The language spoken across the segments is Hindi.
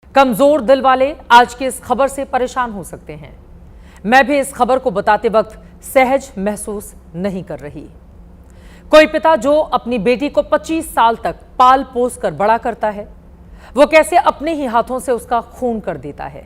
कमजोर दिल वाले आज की इस खबर से परेशान हो सकते हैं। मैं भी इस खबर को बताते वक्त सहज महसूस नहीं कर रही। कोई पिता जो अपनी बेटी को 25 साल तक पाल पोस कर बड़ा करता है, वो कैसे अपने ही हाथों से उसका खून कर देता है।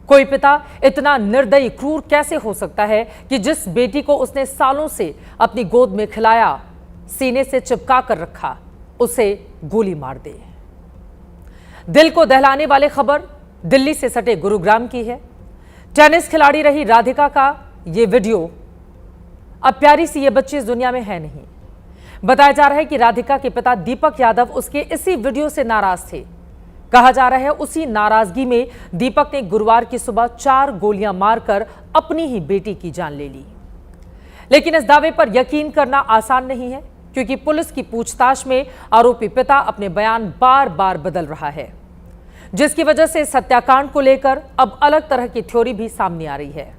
कोई पिता इतना निर्दयी क्रूर कैसे हो सकता है कि जिस बेटी को उसने सालों से अपनी गोद में खिलाया, सीने से चिपका कर रखा, उसे गोली मार दे। दिल को दहलाने वाली खबर दिल्ली से सटे गुरुग्राम की है। टेनिस खिलाड़ी रही राधिका का यह वीडियो, अब प्यारी सी ये बच्ची इस दुनिया में है नहीं। बताया जा रहा है कि राधिका के पिता दीपक यादव उसके इसी वीडियो से नाराज थे। कहा जा रहा है उसी नाराजगी में दीपक ने गुरुवार की सुबह 4 गोलियां मारकर अपनी ही बेटी की जान ले ली। लेकिन इस दावे पर यकीन करना आसान नहीं है, क्योंकि पुलिस की पूछताछ में आरोपी पिता अपने बयान बार बार बदल रहा है, जिसकी वजह से इस हत्याकांड को लेकर अब अलग तरह की थ्योरी भी सामने आ रही है।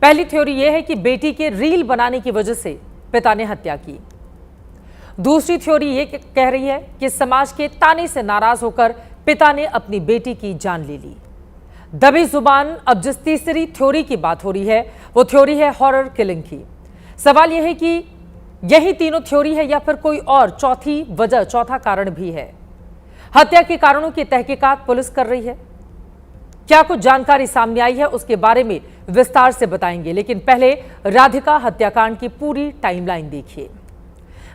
पहली थ्योरी यह है कि बेटी के रील बनाने की वजह से पिता ने हत्या की। दूसरी थ्योरी यह कह रही है कि समाज के ताने से नाराज होकर पिता ने अपनी बेटी की जान ले ली। दबी जुबान अब जिस तीसरी थ्योरी की बात हो रही है, वो थ्योरी है हॉरर किलिंग की। सवाल यह है कि यही तीनों थ्योरी है या फिर कोई और चौथी वजह, चौथा कारण भी है। हत्या के कारणों की तहकीकात पुलिस कर रही है। क्या कुछ जानकारी सामने आई है, उसके बारे में विस्तार से बताएंगे, लेकिन पहले राधिका हत्याकांड की पूरी टाइमलाइन देखिए।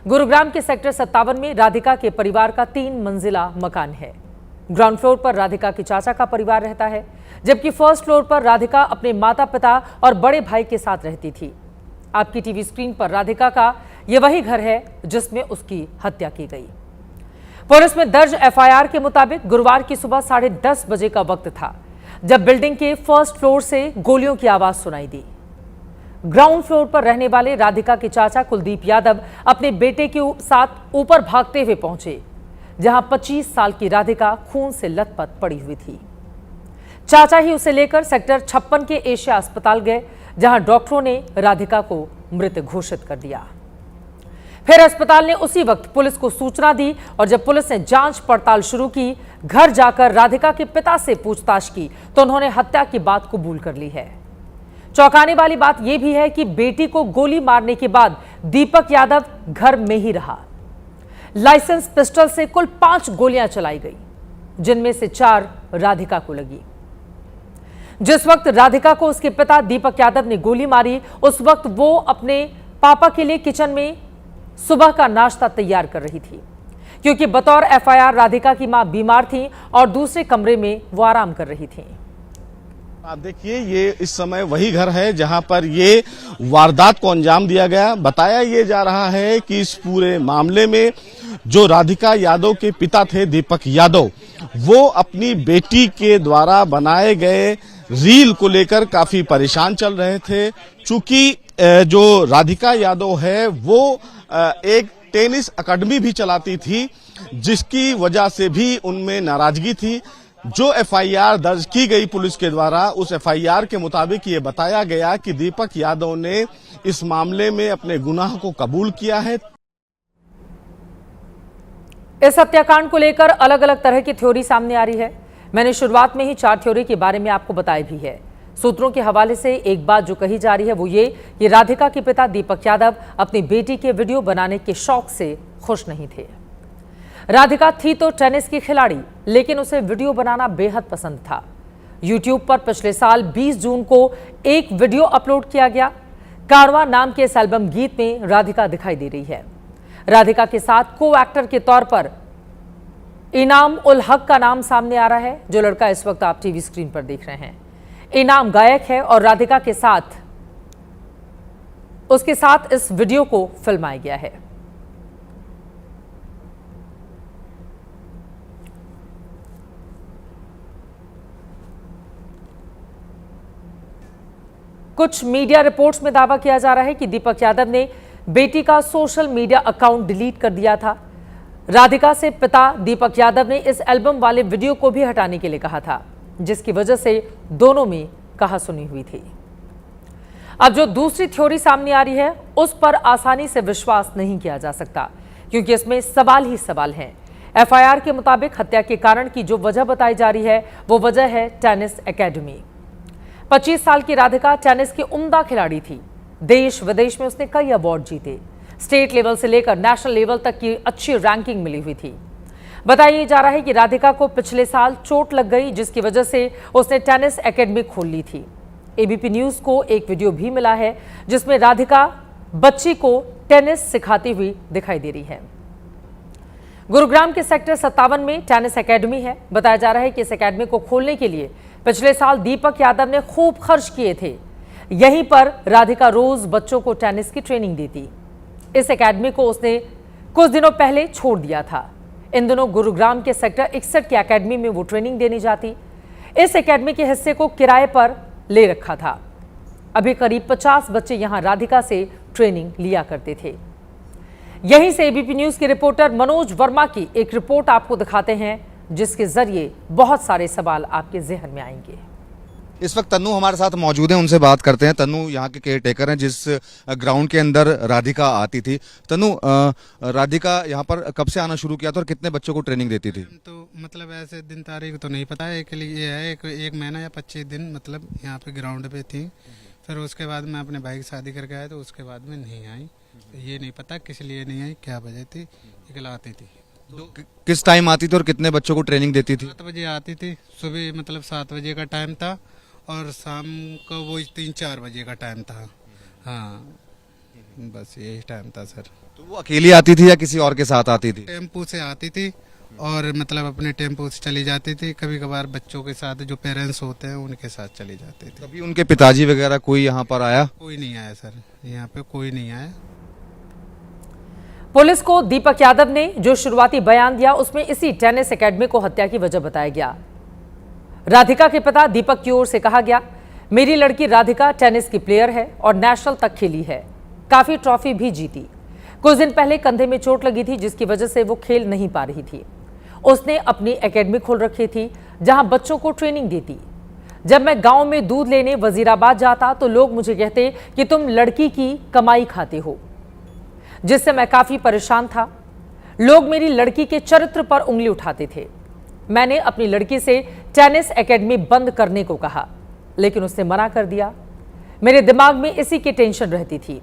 गुरुग्राम के सेक्टर 57 में राधिका के परिवार का 3 मंजिला मकान है। ग्राउंड फ्लोर पर राधिका के चाचा का परिवार रहता है, जबकि फर्स्ट फ्लोर पर राधिका अपने माता पिता और बड़े भाई के साथ रहती थी। आपकी टीवी स्क्रीन पर राधिका का यह वही घर है जिसमें उसकी हत्या की गई। पुलिस में दर्ज एफआईआर के मुताबिक गुरुवार की सुबह 10:30 बजे का वक्त था, जब बिल्डिंग के फर्स्ट फ्लोर से गोलियों की आवाज सुनाई दी। ग्राउंड फ्लोर पर रहने वाले राधिका के चाचा कुलदीप यादव अपने बेटे के साथ ऊपर भागते हुए पहुंचे, जहां 25 साल की राधिका खून से लथपथ पड़ी हुई थी। चाचा ही उसे लेकर सेक्टर 56 के एशिया अस्पताल गए, जहां डॉक्टरों ने राधिका को मृत घोषित कर दिया। फिर अस्पताल ने उसी वक्त पुलिस को सूचना दी और जब पुलिस ने जांच पड़ताल शुरू की, घर जाकर राधिका के पिता से पूछताछ की, तो उन्होंने हत्या की बात कबूल कर ली है। चौंकाने वाली बात यह भी है कि बेटी को गोली मारने के बाद दीपक यादव घर में ही रहा। लाइसेंस पिस्टल से कुल 5 गोलियां चलाई गई, जिनमें से 4 राधिका को लगी। जिस वक्त राधिका को उसके पिता दीपक यादव ने गोली मारी, उस वक्त वो अपने पापा के लिए किचन में सुबह का नाश्ता तैयार कर रही थी, क्योंकि बतौर एफआईआर राधिका की मां बीमार थी और दूसरे कमरे में वो आराम कर रही थी। आप देखिए, ये इस समय वही घर है जहां पर ये वारदात को अंजाम दिया गया। बताया ये जा रहा है कि इस पूरे मामले में जो राधिका यादव के पिता थे दीपक यादव, वो अपनी बेटी के द्वारा बनाए गए रील को लेकर काफी परेशान चल रहे थे। चूंकि जो राधिका यादव है वो एक टेनिस अकादमी भी चलाती थी, जिसकी वजह से भी उनमें नाराजगी थी। जो एफआईआर दर्ज की गई पुलिस के द्वारा, उस एफआईआर के मुताबिक ये बताया गया कि दीपक यादव ने इस मामले में अपने गुनाह को कबूल किया है। इस हत्याकांड को लेकर अलग अलग तरह की थ्योरी सामने आ रही है। मैंने शुरुआत में ही 4 थ्योरी के बारे में आपको बताई भी है। सूत्रों के हवाले से एक बात जो कही जा रही है वो ये कि राधिका के पिता दीपक यादव अपनी बेटी के वीडियो बनाने के शौक से खुश नहीं थे। राधिका थी तो टेनिस की खिलाड़ी, लेकिन उसे वीडियो बनाना बेहद पसंद था। यूट्यूब पर पिछले साल 20 जून को एक वीडियो अपलोड किया गया। कारवां नाम के इस एल्बम गीत में राधिका दिखाई दे रही है। राधिका के साथ को एक्टर के तौर पर इनाम उल हक का नाम सामने आ रहा है, जो लड़का इस वक्त आप टीवी स्क्रीन पर देख रहे हैं। इनाम गायक है और राधिका के साथ उसके साथ इस वीडियो को फिल्माया गया है। कुछ मीडिया रिपोर्ट्स में दावा किया जा रहा है कि दीपक यादव ने बेटी का सोशल मीडिया अकाउंट डिलीट कर दिया था। राधिका से पिता दीपक यादव ने इस एल्बम वाले वीडियो को भी हटाने के लिए कहा था, जिसकी वजह से दोनों में कहासुनी हुई थी। अब जो दूसरी थ्योरी सामने आ रही है, उस पर आसानी से विश्वास नहीं किया जा सकता, क्योंकि इसमें सवाल ही सवाल हैं। एफआईआर के मुताबिक हत्या के कारण की जो वजह बताई जा रही है वो वजह है टेनिस एकेडमी। 25 साल की राधिका टेनिस की उम्दा खिलाड़ी थी। देश विदेश में उसने कई अवार्ड जीते। स्टेट लेवल से लेकर नेशनल लेवल तक की अच्छी रैंकिंग मिली हुई थी। बताया जा रहा है कि राधिका को पिछले साल चोट लग गई, जिसकी वजह से उसने टेनिस एकेडमी खोल ली थी। एबीपी न्यूज को एक वीडियो भी मिला है जिसमें राधिका बच्ची को टेनिस सिखाती हुई दिखाई दे रही है। गुरुग्राम के सेक्टर 57 में टेनिस एकेडमी है। बताया जा रहा है कि इस एकेडमी को खोलने के लिए पिछले साल दीपक यादव ने खूब खर्च किए थे। यहीं पर राधिका रोज बच्चों को टेनिस की ट्रेनिंग देती। इस एकेडमी को उसने कुछ दिनों पहले छोड़ दिया था। इन दिनों गुरुग्राम के सेक्टर 61 की एकेडमी में वो ट्रेनिंग देने जाती। इस एकेडमी के हिस्से को किराए पर ले रखा था। अभी करीब 50 बच्चे यहां राधिका से ट्रेनिंग लिया करते थे। यहीं से एबीपी न्यूज के रिपोर्टर मनोज वर्मा की एक रिपोर्ट आपको दिखाते हैं, जिसके जरिए बहुत सारे सवाल आपके जहन में आएंगे। इस वक्त तन्नू हमारे साथ मौजूद हैं, उनसे बात करते हैं। तन्नू यहाँ के केयर टेकर हैं जिस ग्राउंड के अंदर राधिका आती थी। तन्नू, राधिका यहाँ पर कब से आना शुरू किया था और कितने बच्चों को ट्रेनिंग देती थी? तो मतलब ऐसे दिन तारीख तो नहीं पता है, एक ये है एक महीना या 25 दिन मतलब यहाँ पे ग्राउंड पे थी। फिर उसके बाद मैं अपने भाई की शादी करके आया तो उसके बाद में नहीं आई। ये नहीं पता किस लिए नहीं आई, क्या वजह थी। अकेला आती थी। किस टाइम आती थी और कितने बच्चों को ट्रेनिंग देती थी? 7 बजे आती थी। सुबह मतलब 7 बजे का टाइम था और शाम को वो 3-4 बजे का टाइम था। हाँ, बस यही टाइम था सर। तो वो अकेली आती थी या किसी और के साथ आती थी? टेम्पो से आती थी और मतलब अपने टेम्पो से चली जाती थी। कभी कभार बच्चों के साथ जो पेरेंट्स होते हैं उनके साथ चली जाती थी। कभी उनके पिताजी वगैरह कोई यहाँ पर आया? कोई नहीं आया सर, यहाँ पे कोई नहीं आया। पुलिस को दीपक यादव ने जो शुरुआती बयान दिया उसमें इसी टेनिस एकेडमी को हत्या की वजह बताया गया। राधिका के पिता दीपक की ओर से कहा गया, मेरी लड़की राधिका टेनिस की प्लेयर है और नेशनल तक खेली है, काफी ट्रॉफी भी जीती। कुछ दिन पहले कंधे में चोट लगी थी जिसकी वजह से वो खेल नहीं पा रही थी। उसने अपनी एकेडमी खोल रखी थी जहां बच्चों को ट्रेनिंग देती। जब मैं गांव में दूध लेने वजीराबाद जाता तो लोग मुझे कहते कि तुम लड़की की कमाई खाते हो, जिससे मैं काफी परेशान था। लोग मेरी लड़की के चरित्र पर उंगली उठाते थे। मैंने अपनी लड़की से टेनिस एकेडमी बंद करने को कहा, लेकिन उसने मना कर दिया। मेरे दिमाग में इसी की टेंशन रहती थी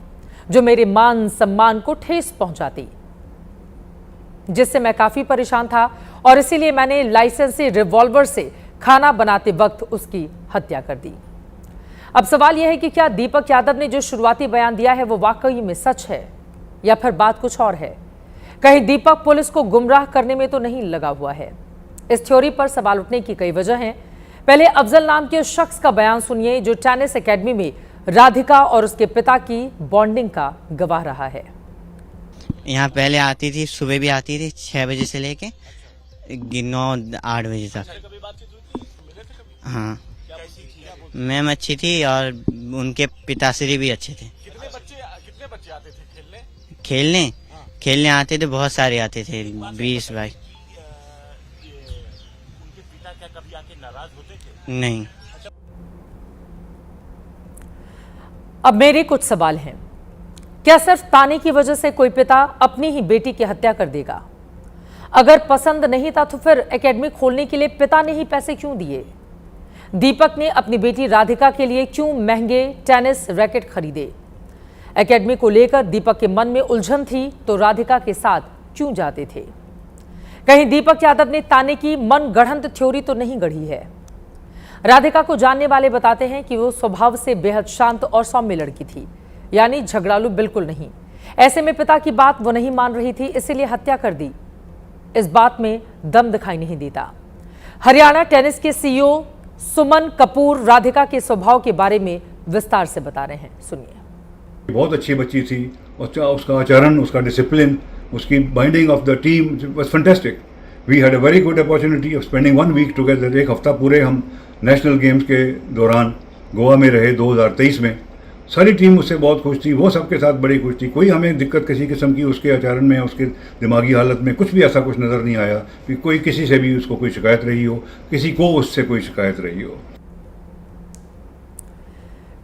जो मेरे मान सम्मान को ठेस पहुंचाती, जिससे मैं काफी परेशान था और इसीलिए मैंने लाइसेंसी रिवॉल्वर से खाना बनाते वक्त उसकी हत्या कर दी। अब सवाल यह है कि क्या दीपक यादव ने जो शुरुआती बयान दिया है वो वाकई में सच है या फिर बात कुछ और है? कहीं दीपक पुलिस को गुमराह करने में तो नहीं लगा हुआ है? इस थ्योरी पर सवाल उठने की कई वजह हैं। पहले अफजल नाम के उस शख्स का बयान सुनिए जो टेनिस एकेडमी में राधिका और उसके पिता की बॉन्डिंग का गवाह रहा है। यहाँ पहले आती थी, सुबह भी आती थी 6 बजे से लेके 9-8 बजे तक। हाँ, मैम अच्छी थी और उनके पिताश्री भी अच्छे थे। कितने बच्चे आते थे खेलने आते थे, बहुत सारे आते थे, 20-22। उनके पिता क्या कभी आके नाराज होते थे? नहीं। अब मेरे कुछ सवाल हैं। क्या सिर्फ ताने की वजह से कोई पिता अपनी ही बेटी की हत्या कर देगा? अगर पसंद नहीं था तो फिर एकेडमी खोलने के लिए पिता ने ही पैसे क्यों दिए? दीपक ने अपनी बेटी राधिका के लिए क्यों महंगे टेनिस रैकेट खरीदे? एकेडमी को लेकर दीपक के मन में उलझन थी तो राधिका के साथ क्यों जाते थे? कहीं दीपक यादव ने ताने की मन गढ़ंत थ्योरी तो नहीं गढ़ी है? राधिका को जानने वाले बताते हैं कि वो स्वभाव से बेहद शांत और सौम्य लड़की थी, यानी झगड़ालू बिल्कुल नहीं। ऐसे में पिता की बात वो नहीं मान रही थी, इसीलिए हत्या कर दी। इस बात में दम दिखाई नहीं देता। हरियाणा टेनिस के सीईओ सुमन कपूर राधिका के स्वभाव के बारे में विस्तार से बता रहे हैं, सुनिए। बहुत अच्छी बच्ची थी, उसका आचरण, उसका डिसिप्लिन, उसकी binding of the team was fantastic. We had a very good opportunity of spending 1 week together. एक हफ्ता पूरे हम नेशनल गेम्स के दौरान गोवा में रहे 2023 में। सारी टीम उससे बहुत खुश थी, वो सबके साथ बड़ी खुश थी। कोई हमें दिक्कत किसी किस्म की उसके आचरण में, उसके दिमागी हालत में कुछ भी ऐसा कुछ नज़र नहीं आया कि कोई किसी से भी उसको कोई शिकायत रही हो, किसी को उससे कोई शिकायत रही हो।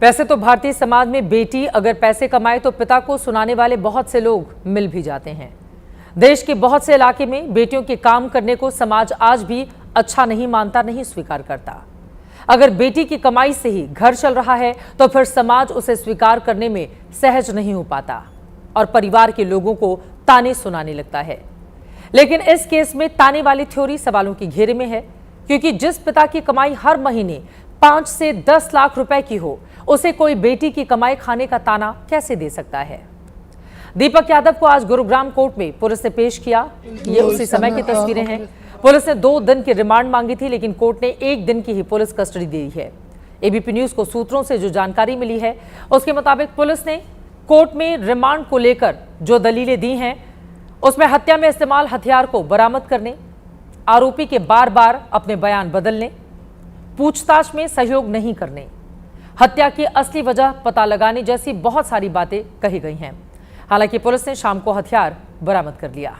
वैसे तो भारतीय समाज में बेटी अगर पैसे कमाए तो पिता को सुनाने वाले बहुत से लोग मिल भी जाते हैं। देश के बहुत से इलाके में बेटियों के काम करने को समाज आज भी अच्छा नहीं मानता, नहीं स्वीकार करता। अगर बेटी की कमाई से ही घर चल रहा है तो फिर समाज उसे स्वीकार करने में सहज नहीं हो पाता और परिवार के लोगों को ताने सुनाने लगता है। लेकिन इस केस में ताने वाली थ्योरी सवालों के घेरे में है, क्योंकि जिस पिता की कमाई हर महीने 5 से 10 लाख रुपए की हो, उसे कोई बेटी की कमाई खाने का ताना कैसे दे सकता है। दीपक यादव को आज गुरुग्राम कोर्ट में पुलिस ने पेश किया। ये उसी समय की तस्वीरें हैं। पुलिस ने 2 दिन की रिमांड मांगी थी, लेकिन कोर्ट ने 1 दिन की ही पुलिस कस्टडी दी है। एबीपी न्यूज को सूत्रों से जो जानकारी मिली है, उसके मुताबिक पुलिस ने कोर्ट में रिमांड को लेकर जो दलीलें दी हैं, उसमें हत्या में इस्तेमाल हथियार को बरामद करने, आरोपी के बार बार अपने बयान बदलने, पूछताछ में सहयोग नहीं करने, हत्या की असली वजह पता लगाने जैसी बहुत सारी बातें कही गई हैं। हालांकि पुलिस ने शाम को हथियार बरामद कर लिया।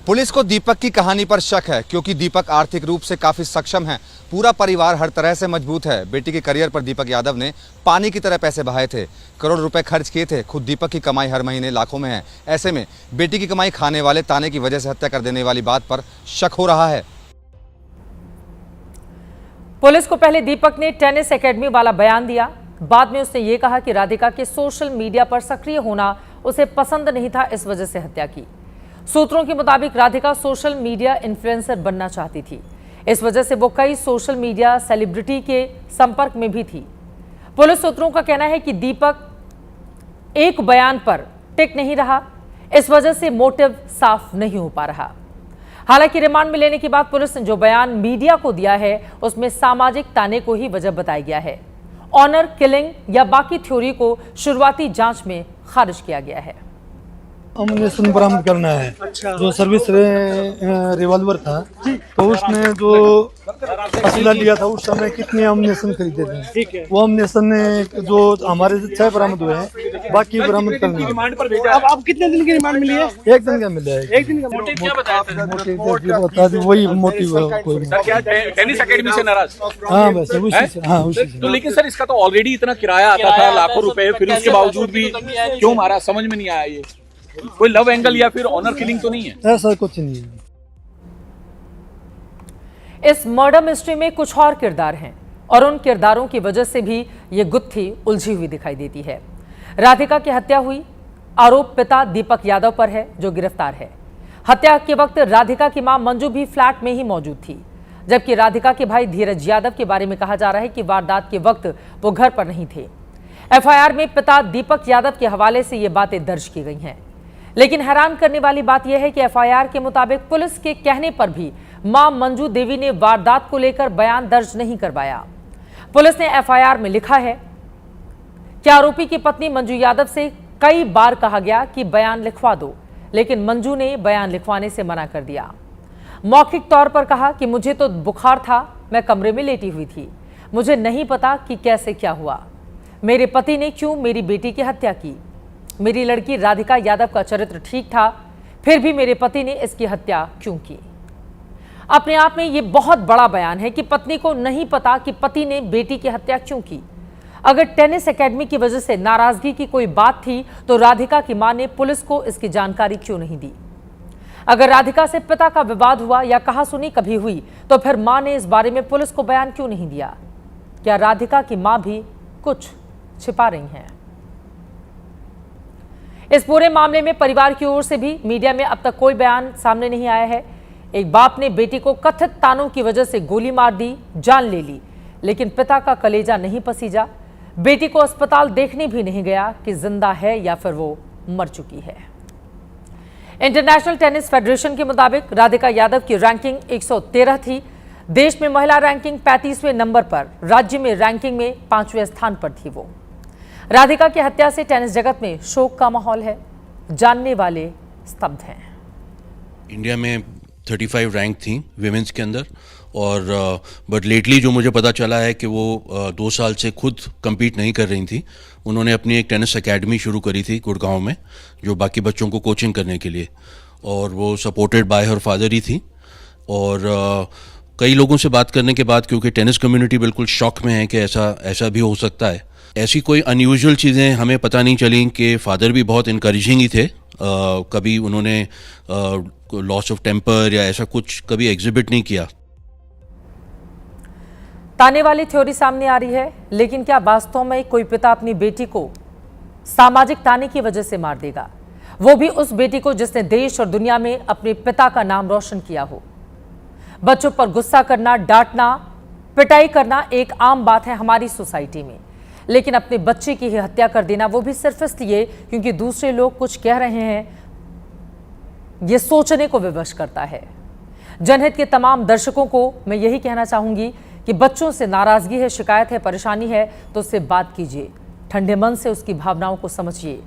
पुलिस को दीपक की कहानी पर शक है, क्योंकि दीपक आर्थिक रूप से काफी सक्षम है। पूरा परिवार हर तरह से मजबूत है। बेटी के करियर पर दीपक यादव ने पानी की तरह पैसे बहाए थे, करोड़ रुपए खर्च किए थे। खुद दीपक की कमाई हर महीने लाखों में है। ऐसे में बेटी की कमाई खाने वाले ताने की वजह से हत्या कर देने वाली बात पर शक हो रहा है। पुलिस को पहले दीपक ने टेनिस एकेडमी वाला बयान दिया। बाद में उसने ये कहा कि राधिका के सोशल मीडिया पर सक्रिय होना उसे पसंद नहीं था, इस वजह से हत्या की। सूत्रों के मुताबिक राधिका सोशल मीडिया इन्फ्लुएंसर बनना चाहती थी। इस वजह से वो कई सोशल मीडिया सेलिब्रिटी के संपर्क में भी थी। पुलिस सूत्रों का कहना है कि दीपक एक बयान पर टिक नहीं रहा, इस वजह से मोटिव साफ नहीं हो पा रहा। हालांकि रिमांड में लेने के बाद पुलिस ने जो बयान मीडिया को दिया है, उसमें सामाजिक ताने को ही वजह बताया गया है। ऑनर किलिंग या बाकी थ्योरी को शुरुआती जांच में खारिज किया गया है। अम्युनिशन बरामद करना है। जो सर्विस रिवॉल्वर था, तो उसने जो असला लिया था उस समय कितने अम्युनिशन खरीदे थे, वो अम्युनिशन ने जो हमारे 6 बरामद हुए हैं, बाकी बरामद करने हैं। अब कितने दिन की रिमांड मिली है? 1 दिन का मिला है। 1 दिन का मोटिव क्या बताया था? बता दी वही मोटिव कोई सर, क्या टेनिस एकेडमी से नाराज? हाँ वैसे उसी से। हाँ उसी से। तो लेकिन सर, इसका तो ऑलरेडी इतना किराया आता था, लाखों रुपए, फिर उसके बावजूद भी क्यों मारा, समझ में नहीं आया। ये कोई लव एंगल या फिर ऑनर किलिंग तो नहीं है? ऐसा कुछ नहीं है। इस मर्डर मिस्ट्री में कुछ और किरदार हैं और उन किरदारों की वजह से भी ये गुत्थी उलझी हुई दिखाई देती है। राधिका की हत्या हुई, आरोप पिता दीपक यादव पर है जो गिरफ्तार है। हत्या के वक्त राधिका की मां मंजू भी फ्लैट में ही मौजूद थी, जबकि राधिका के भाई धीरज यादव के बारे में कहा जा रहा है कि वारदात के वक्त वो घर पर नहीं थे। एफआईआर में पिता दीपक यादव के हवाले से ये बातें दर्ज की गई हैं। लेकिन हैरान करने वाली बात यह है कि एफआईआर के मुताबिक पुलिस के कहने पर भी मां मंजू देवी ने वारदात को लेकर बयान दर्ज नहीं करवाया। पुलिस ने एफआईआर में लिखा है कि आरोपी की पत्नी मंजू यादव से कई बार कहा गया कि बयान लिखवा दो, लेकिन मंजू ने बयान लिखवाने से मना कर दिया। मौखिक तौर पर कहा कि मुझे तो बुखार था, मैं कमरे में लेटी हुई थी, मुझे नहीं पता कि कैसे क्या हुआ, मेरे पति ने क्यों मेरी बेटी की हत्या की, मेरी लड़की राधिका यादव का चरित्र ठीक था, फिर भी मेरे पति ने इसकी हत्या क्यों की। अपने आप में यह बहुत बड़ा बयान है कि पत्नी को नहीं पता कि पति ने बेटी की हत्या क्यों की। अगर टेनिस एकेडमी की वजह से नाराजगी की कोई बात थी तो राधिका की मां ने पुलिस को इसकी जानकारी क्यों नहीं दी। अगर राधिका से पिता का विवाद हुआ या कहासुनी कभी हुई तो फिर मां ने इस बारे में पुलिस को बयान क्यों नहीं दिया। क्या राधिका की मां भी कुछ छिपा रही हैं? इस पूरे मामले में परिवार की ओर से भी मीडिया में अब तक कोई बयान सामने नहीं आया है। एक बाप ने बेटी को कथित तानों की वजह से गोली मार दी, जान ले ली, लेकिन पिता का कलेजा नहीं पसीजा। बेटी को अस्पताल देखने भी नहीं गया कि जिंदा है या फिर वो मर चुकी है। इंटरनेशनल टेनिस फेडरेशन के मुताबिक राधिका यादव की रैंकिंग 113 थी। देश में महिला रैंकिंग 35वें नंबर पर, राज्य में रैंकिंग में 5वें स्थान पर थी। वो राधिका की हत्या से टेनिस जगत में शोक का माहौल है, जानने वाले स्तब्ध हैं। इंडिया में 35 रैंक थी विमेंस के अंदर, और बट लेटली जो मुझे पता चला है कि वो 2 साल से खुद compete नहीं कर रही थी। उन्होंने अपनी एक टेनिस एकेडमी शुरू करी थी गुड़गांव में, जो बाकी बच्चों को कोचिंग करने के लिए, और वो सपोर्टेड बाय हर फादर ही थी। और कई लोगों से बात करने के बाद, क्योंकि टेनिस कम्युनिटी बिल्कुल शॉक में है कि ऐसा भी हो सकता है, ऐसी कोई अनयूजुअल चीज़ें हमें पता नहीं चली कि फादर भी बहुत इनकरेजिंग ही थे कभी उन्होंने लॉस ऑफ टेम्पर या ऐसा कुछ कभी एग्जिबिट नहीं किया। ताने वाली थ्योरी सामने आ रही है, लेकिन क्या वास्तव में कोई पिता अपनी बेटी को सामाजिक ताने की वजह से मार देगा, वो भी उस बेटी को जिसने देश और दुनिया में अपने पिता का नाम रोशन किया हो? बच्चों पर गुस्सा करना, डांटना, पिटाई करना एक आम बात है हमारी सोसाइटी में, लेकिन अपने बच्चे की ही हत्या कर देना, वो भी सिर्फ इसलिए क्योंकि दूसरे लोग कुछ कह रहे हैं, ये सोचने को विवश करता है। जनहित के तमाम दर्शकों को मैं यही कहना चाहूंगी कि बच्चों से नाराजगी है, शिकायत है, परेशानी है तो उससे बात कीजिए, ठंडे मन से उसकी भावनाओं को समझिए,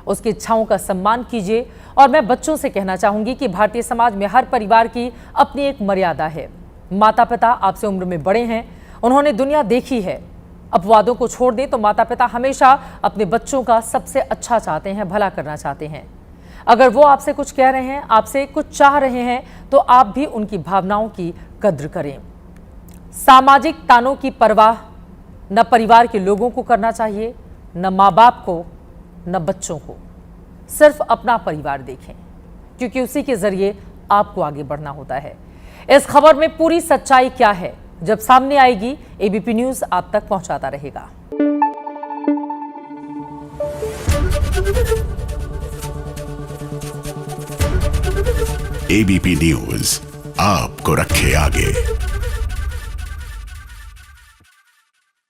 उसकी इच्छाओं का सम्मान कीजिए। और मैं बच्चों से कहना चाहूंगी कि भारतीय समाज में हर परिवार की अपनी एक मर्यादा है। माता पिता आपसे उम्र में बड़े हैं, उन्होंने दुनिया देखी है। अपवादों को छोड़ दें तो माता पिता हमेशा अपने बच्चों का सबसे अच्छा चाहते हैं, भला करना चाहते हैं। अगर वो आपसे कुछ कह रहे हैं, आपसे कुछ चाह रहे हैं, तो आप भी उनकी भावनाओं की कद्र करें। सामाजिक तानों की परवाह न परिवार के लोगों को करना चाहिए, न माँ बाप को, न बच्चों को। सिर्फ अपना परिवार देखें, क्योंकि उसी के जरिए आपको आगे बढ़ना होता है। इस खबर में पूरी सच्चाई क्या है, जब सामने आएगी एबीपी न्यूज आप तक पहुंचाता रहेगा। एबीपी न्यूज आपको रखे आगे।